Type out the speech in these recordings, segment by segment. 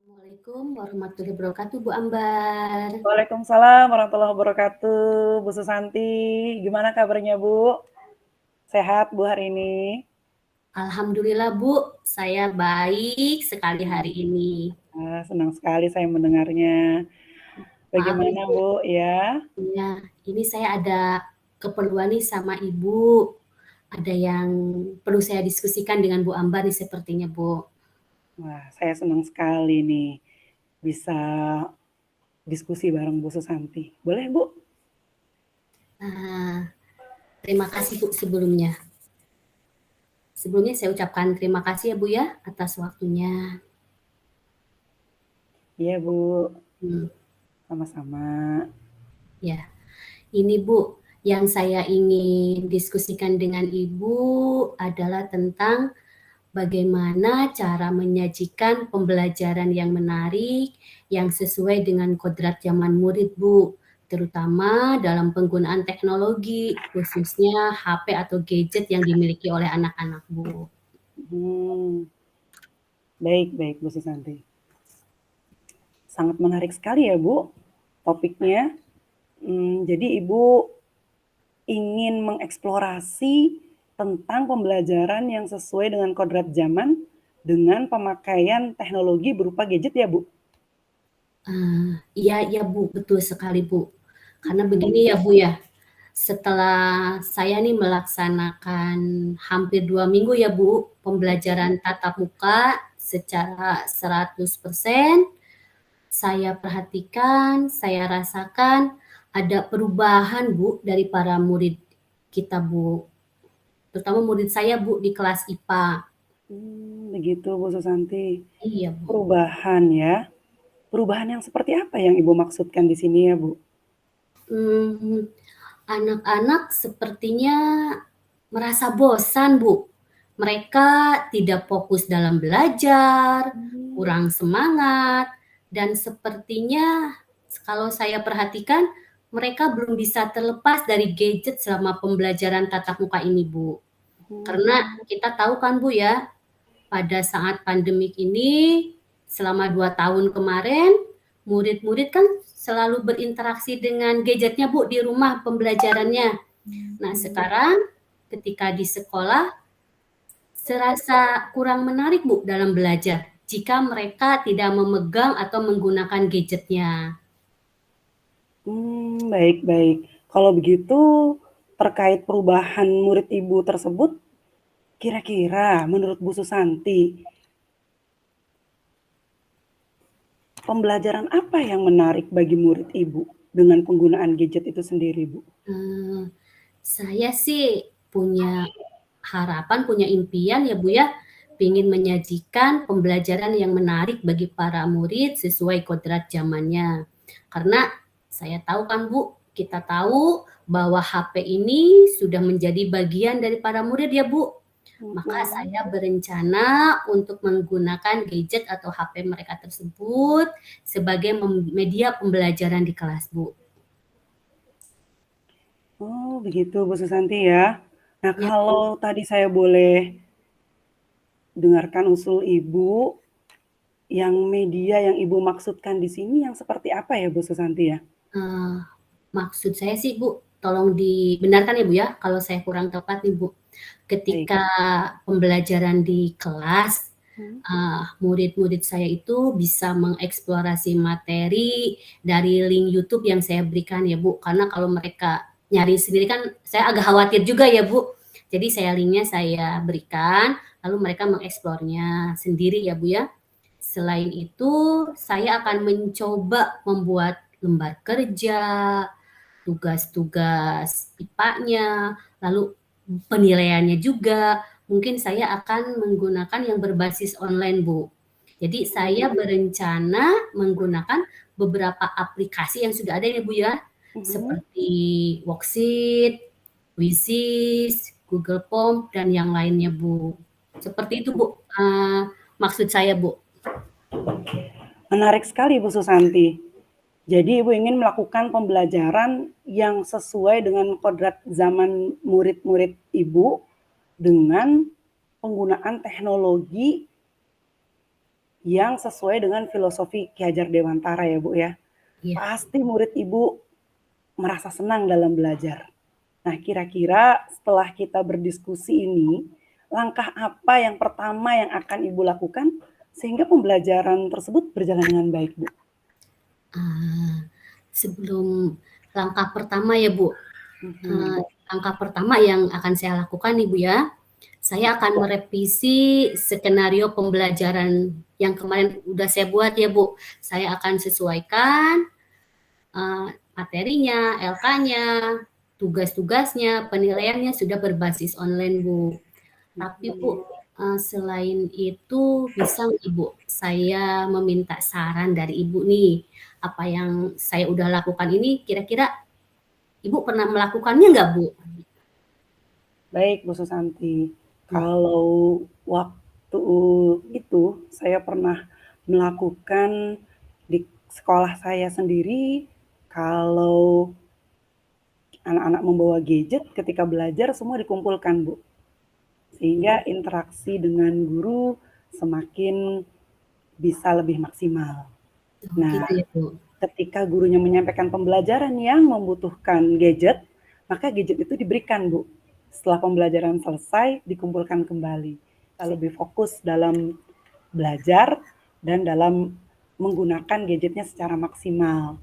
Assalamualaikum warahmatullahi wabarakatuh, Bu Ambar. Waalaikumsalam warahmatullahi wabarakatuh, Bu Susanti. Gimana kabarnya, Bu? Sehat, Bu, hari ini? Alhamdulillah, Bu, saya baik sekali hari ini. Senang sekali saya mendengarnya. Maaf nih, Bagaimana, Bu, Bu, ya? ya, ini saya ada keperluan nih sama Ibu. Ada yang perlu saya diskusikan dengan Bu Ambar nih sepertinya, Bu. Wah, saya senang sekali nih bisa diskusi bareng Bu Susanti. Boleh, Bu? Terima kasih, Bu, sebelumnya. Sebelumnya saya ucapkan terima kasih ya, Bu, ya, atas waktunya. Iya, Bu. Hmm, Sama-sama. ya, ini Bu, yang saya ingin diskusikan dengan Ibu adalah tentang bagaimana cara menyajikan pembelajaran yang menarik, yang sesuai dengan kodrat zaman murid, Bu, terutama dalam penggunaan teknologi, khususnya HP atau gadget yang dimiliki oleh anak-anak, Bu. Baik, Bu Susanti. Sangat menarik sekali ya, Bu, topiknya. Jadi Ibu ingin mengeksplorasi tentang pembelajaran yang sesuai dengan kodrat zaman dengan pemakaian teknologi berupa gadget ya, Bu? Iya, Bu, betul sekali, Bu. Karena begini ya, Bu, ya, setelah saya nih melaksanakan hampir 2 minggu ya, Bu, pembelajaran tatap muka secara 100%, saya perhatikan, saya rasakan ada perubahan, Bu, dari para murid kita, Bu. Terutama murid saya, Bu, di kelas IPA. Begitu, Bu Susanti. Iya, Bu. Perubahan ya. Perubahan yang seperti apa yang Ibu maksudkan di sini ya, Bu? Anak-anak sepertinya merasa bosan, Bu. Mereka tidak fokus dalam belajar, kurang semangat, dan sepertinya kalau saya perhatikan mereka belum bisa terlepas dari gadget selama pembelajaran tatap muka ini, Bu. Karena kita tahu kan, Bu, ya, pada saat pandemik ini selama 2 tahun kemarin, murid-murid kan selalu berinteraksi dengan gadgetnya, Bu, di rumah pembelajarannya. Nah, sekarang ketika di sekolah serasa kurang menarik, Bu, dalam belajar jika mereka tidak memegang atau menggunakan gadgetnya. Baik. Kalau begitu, terkait perubahan murid Ibu tersebut, kira-kira menurut Bu Susanti, pembelajaran apa yang menarik bagi murid Ibu dengan penggunaan gadget itu sendiri, Bu? Saya sih punya harapan, punya impian ya, Bu, ya, ingin menyajikan pembelajaran yang menarik bagi para murid sesuai kodrat zamannya. Karena saya tahu kan, Bu, kita tahu bahwa HP ini sudah menjadi bagian dari para murid ya, Bu. Maka saya berencana untuk menggunakan gadget atau HP mereka tersebut sebagai media pembelajaran di kelas, Bu. Oh, begitu Bu Susanti ya. Nah, Ya, Bu. kalau tadi saya boleh dengarkan usul Ibu, yang media yang Ibu maksudkan di sini yang seperti apa ya Bu Susanti ya? Maksud saya sih, Bu, tolong dibenarkan ya, Bu, ya, kalau saya kurang tepat nih, Bu. Baik. Ketika pembelajaran di kelas, murid-murid saya itu bisa mengeksplorasi materi dari link YouTube yang saya berikan ya, Bu. Karena kalau mereka nyari sendiri kan saya agak khawatir juga ya, Bu. Jadi linknya saya berikan, lalu mereka mengeksplornya sendiri ya, Bu, ya. Selain itu, saya akan mencoba membuat lembar kerja, tugas-tugas IPA-nya, lalu penilaiannya juga. Mungkin saya akan menggunakan yang berbasis online, Bu. Jadi saya berencana menggunakan beberapa aplikasi yang sudah ada ya, Bu, ya, seperti Worksheet, Quizzes, Google Form, dan yang lainnya, Bu. Seperti itu, Bu, maksud saya, Bu. Menarik sekali Bu Susanti. Jadi Ibu ingin melakukan pembelajaran yang sesuai dengan kodrat zaman murid-murid Ibu dengan penggunaan teknologi yang sesuai dengan filosofi Ki Hajar Dewantara ya Bu ya. Iya. Pasti murid Ibu merasa senang dalam belajar. Nah, kira-kira setelah kita berdiskusi ini, langkah apa yang pertama yang akan Ibu lakukan sehingga pembelajaran tersebut berjalan dengan baik, Bu? Sebelum langkah pertama ya Bu, langkah pertama yang akan saya lakukan nih Bu ya, saya akan merevisi skenario pembelajaran yang kemarin udah saya buat ya Bu. Saya akan sesuaikan materinya, LK-nya, tugas-tugasnya, penilaiannya sudah berbasis online Bu. Tapi Bu, selain itu bisa Ibu, saya meminta saran dari Ibu nih, apa yang saya udah lakukan ini kira-kira Ibu pernah melakukannya nggak Bu? Baik Bu Susanti, kalau waktu itu saya pernah melakukan di sekolah saya sendiri, kalau anak-anak membawa gadget ketika belajar semua dikumpulkan Bu. Sehingga interaksi dengan guru semakin bisa lebih maksimal. Nah, Gitu ya Bu. ketika gurunya menyampaikan pembelajaran yang membutuhkan gadget, maka gadget itu diberikan Bu. Setelah pembelajaran selesai, dikumpulkan kembali. Kita lebih fokus dalam belajar dan dalam menggunakan gadgetnya secara maksimal.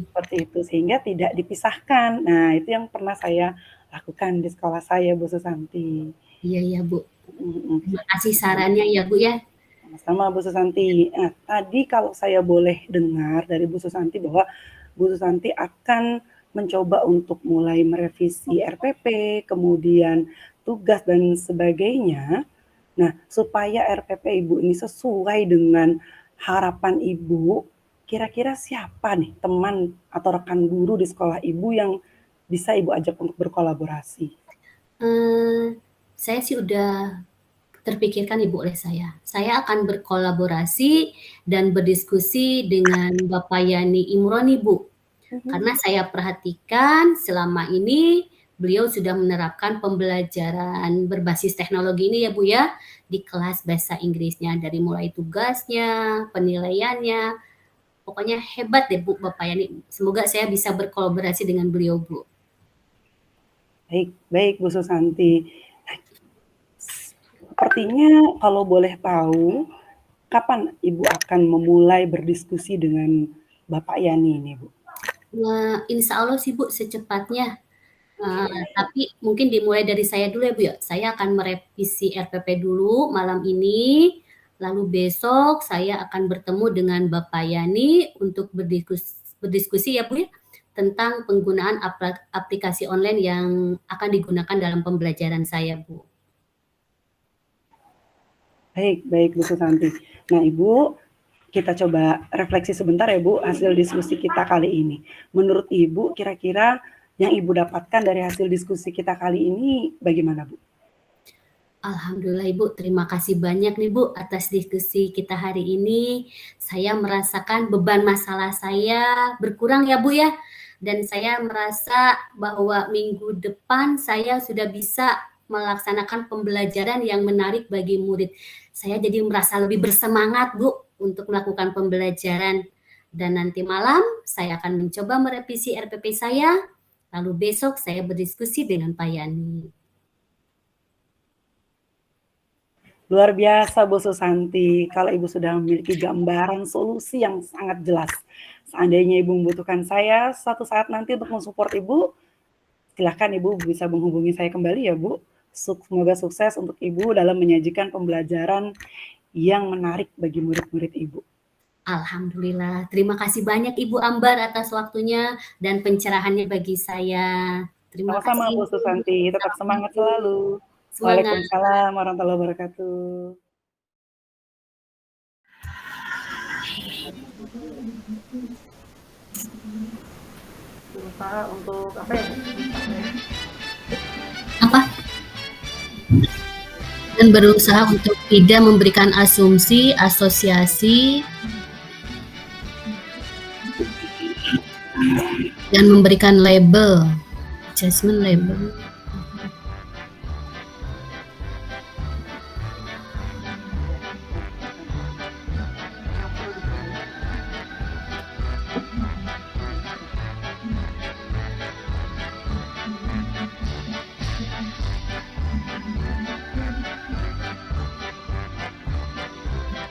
Seperti itu, sehingga tidak dipisahkan. Nah, itu yang pernah saya lakukan di sekolah saya, Bu Susanti. Iya Bu. Terima kasih sarannya ya Bu ya. Sama Bu Susanti. Nah, tadi kalau saya boleh dengar dari Bu Susanti bahwa Bu Susanti akan mencoba untuk mulai merevisi RPP, kemudian tugas dan sebagainya. Nah, supaya RPP Ibu ini sesuai dengan harapan Ibu, kira-kira siapa nih teman atau rekan guru di sekolah Ibu yang bisa Ibu ajak untuk berkolaborasi? Saya sih udah terpikirkan Ibu oleh saya. Saya akan berkolaborasi dan berdiskusi dengan Bapak Yani Imron Bu. Karena saya perhatikan selama ini beliau sudah menerapkan pembelajaran berbasis teknologi ini ya Bu ya, di kelas bahasa Inggrisnya, dari mulai tugasnya, penilaiannya, pokoknya hebat deh Bu Bapak Yani. Semoga saya bisa berkolaborasi dengan beliau Bu. Baik Bu Susanti. Sepertinya kalau boleh tahu, kapan Ibu akan memulai berdiskusi dengan Bapak Yani ini Bu? Insya Allah sih Bu secepatnya. Tapi mungkin dimulai dari saya dulu ya Bu ya. Saya akan merevisi RPP dulu malam ini, lalu besok saya akan bertemu dengan Bapak Yani untuk berdiskusi ya Bu ya, tentang penggunaan aplikasi online yang akan digunakan dalam pembelajaran saya Bu. Baik Bu Susanti. Nah Ibu, kita coba refleksi sebentar ya Bu, hasil diskusi kita kali ini. Menurut Ibu, kira-kira yang Ibu dapatkan dari hasil diskusi kita kali ini bagaimana Bu? Alhamdulillah Ibu, terima kasih banyak nih Bu atas diskusi kita hari ini. Saya merasakan beban masalah saya berkurang ya Bu ya. Dan saya merasa bahwa minggu depan saya sudah bisa melaksanakan pembelajaran yang menarik bagi murid. Saya jadi merasa lebih bersemangat Bu untuk melakukan pembelajaran. Dan nanti malam saya akan mencoba merevisi RPP saya, lalu besok saya berdiskusi dengan Pak Yani. Luar biasa Bu Susanti, kalau Ibu sudah memiliki gambaran solusi yang sangat jelas. Seandainya Ibu membutuhkan saya suatu saat nanti untuk mensupport Ibu, silakan Ibu bisa menghubungi saya kembali ya Bu. Semoga sukses untuk Ibu dalam menyajikan pembelajaran yang menarik bagi murid-murid Ibu. Alhamdulillah, terima kasih banyak Ibu Ambar atas waktunya dan pencerahannya bagi saya. Terima Sama-sama kasih Bu Susanti, tetap semangat selalu. Semangat. Waalaikumsalam warahmatullahi wabarakatuh. Berusaha untuk apa ya? Apa? Dan berusaha untuk tidak memberikan asumsi, asosiasi, dan memberikan label, adjustment label.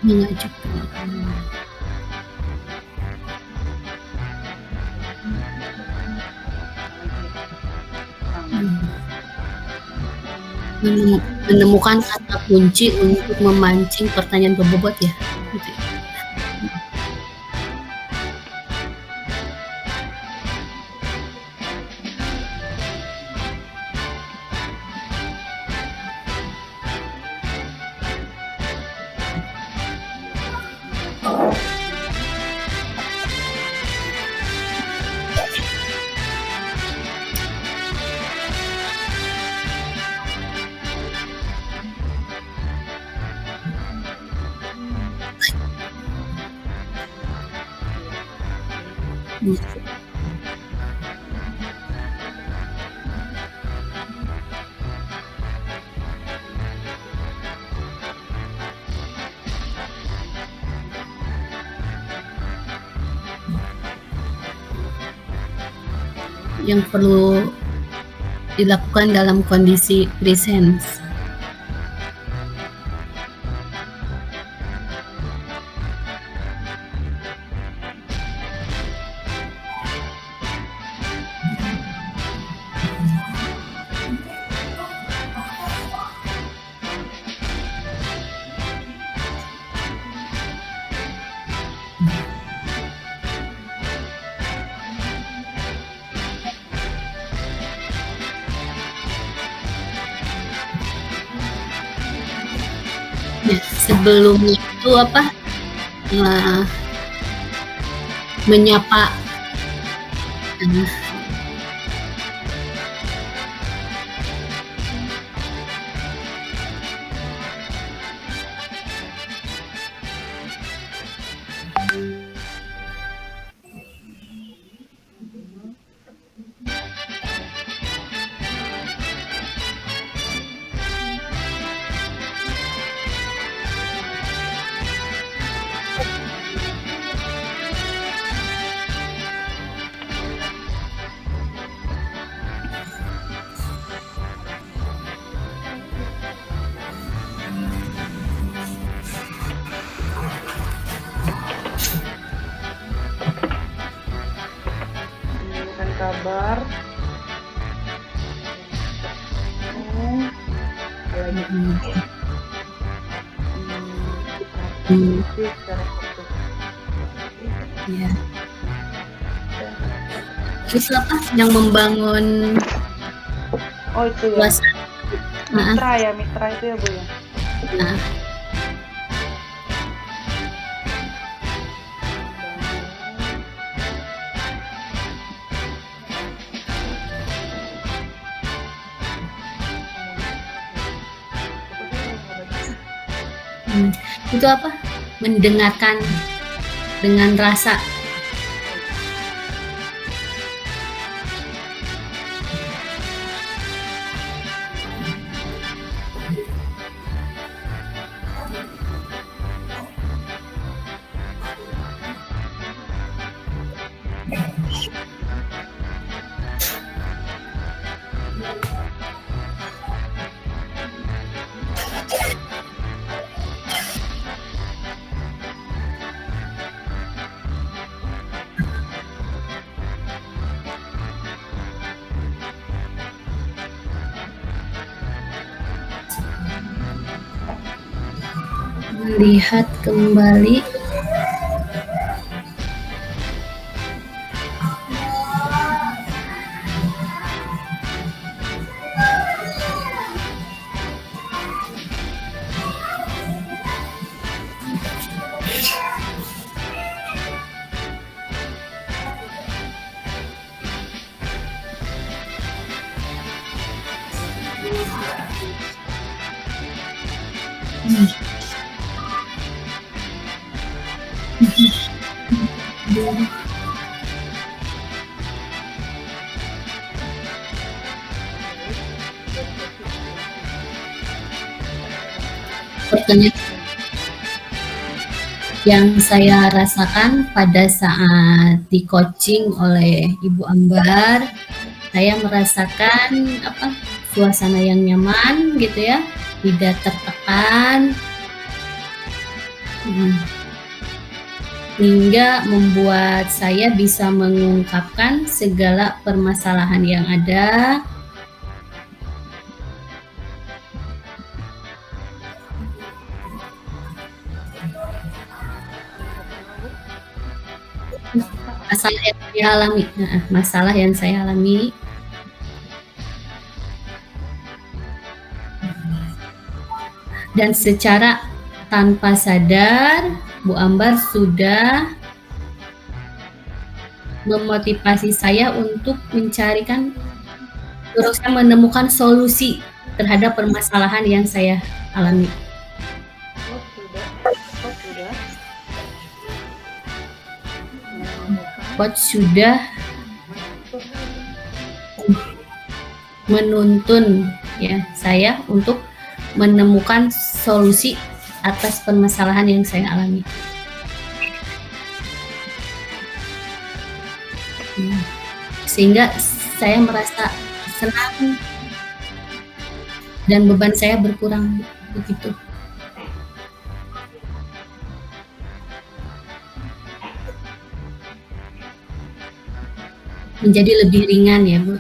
mengajukan. Menemukan kata kunci untuk memancing pertanyaan berbobot ya, gitu ya? Yang perlu dilakukan dalam kondisi presence. Ya, sebelumnya itu apa, menyapa, menanyakan kabar, secara fokus. ya. Terus apa yang membangun Oh itu ya, suasana, mitra itu ya Bu ya. nah, itu apa, mendengarkan dengan rasa. Melihat kembali pertanyaan yang saya rasakan pada saat di coaching oleh Ibu Ambar, saya merasakan apa, suasana yang nyaman gitu ya, tidak tertekan, Hingga membuat saya bisa mengungkapkan segala permasalahan yang ada. Masalah yang saya alami. Dan secara tanpa sadar, Bu Ambar sudah memotivasi saya untuk terusnya menemukan solusi terhadap permasalahan yang saya alami. Coach sudah menuntun ya saya untuk menemukan solusi atas permasalahan yang saya alami. Sehingga saya merasa senang dan beban saya berkurang begitu. Menjadi lebih ringan ya, Bu.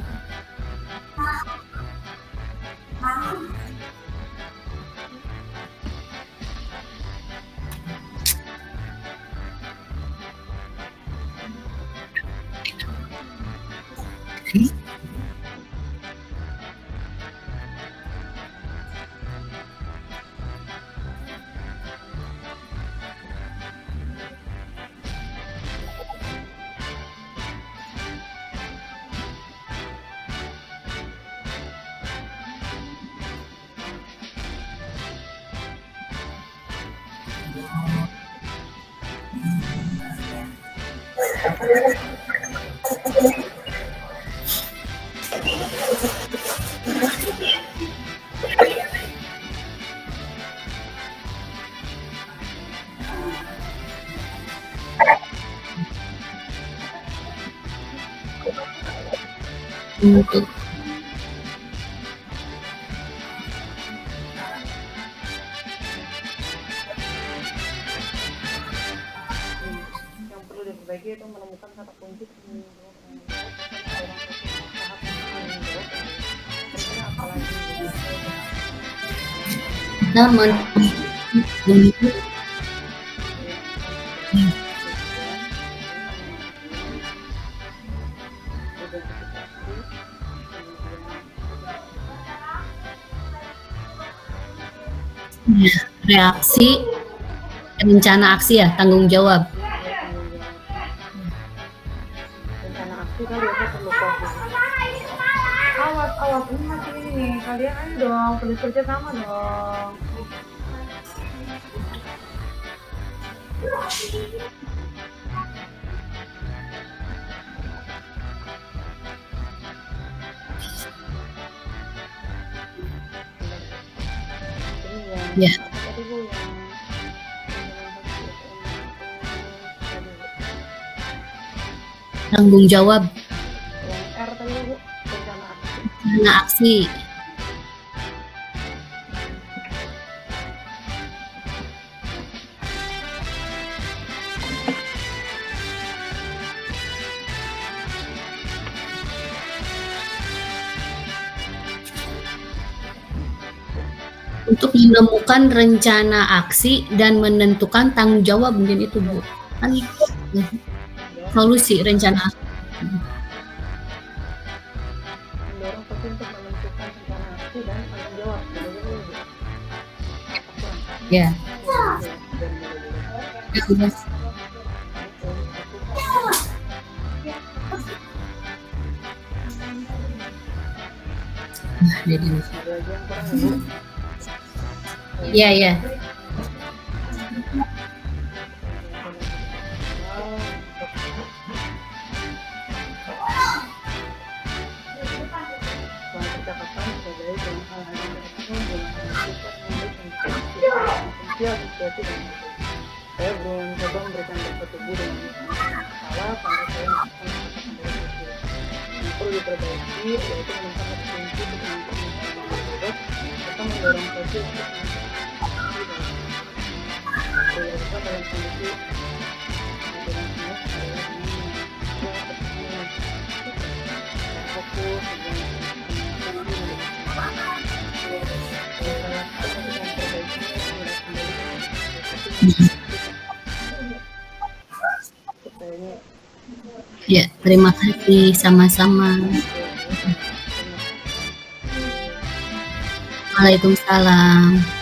Untuk yang perlu diperbaiki itu menemukan kata kunci reaksi, rencana aksi ya, tanggung jawab. rencana aksi kan biasa perlu fokus. Awas ini masih ini nih, kalian ayo dong, perlu kerja sama dong. Ya. Tanggung jawab. Yang R tadi Bu, Rencana aksi. Untuk menemukan rencana aksi dan menentukan tanggung jawab, mungkin itu Bu. Kan solusi rencana aksi. mendorong Coach untuk menentukan rencana aksi dan tanggung jawab. Ya. Iya, iya. Saya belum coba memberikan dokter tubuh dengan salah karena saya melakukan yang perlu diperbaiki yaitu menemukan kunci untuk atau mendorong Coach untuk dalam kondisi dengan smooth adalah ini gue sepertinya fokus dengan kalau salah kita memperbaikinya kita kembali kayaknya Ya, terima kasih sama-sama. Waalaikumsalam.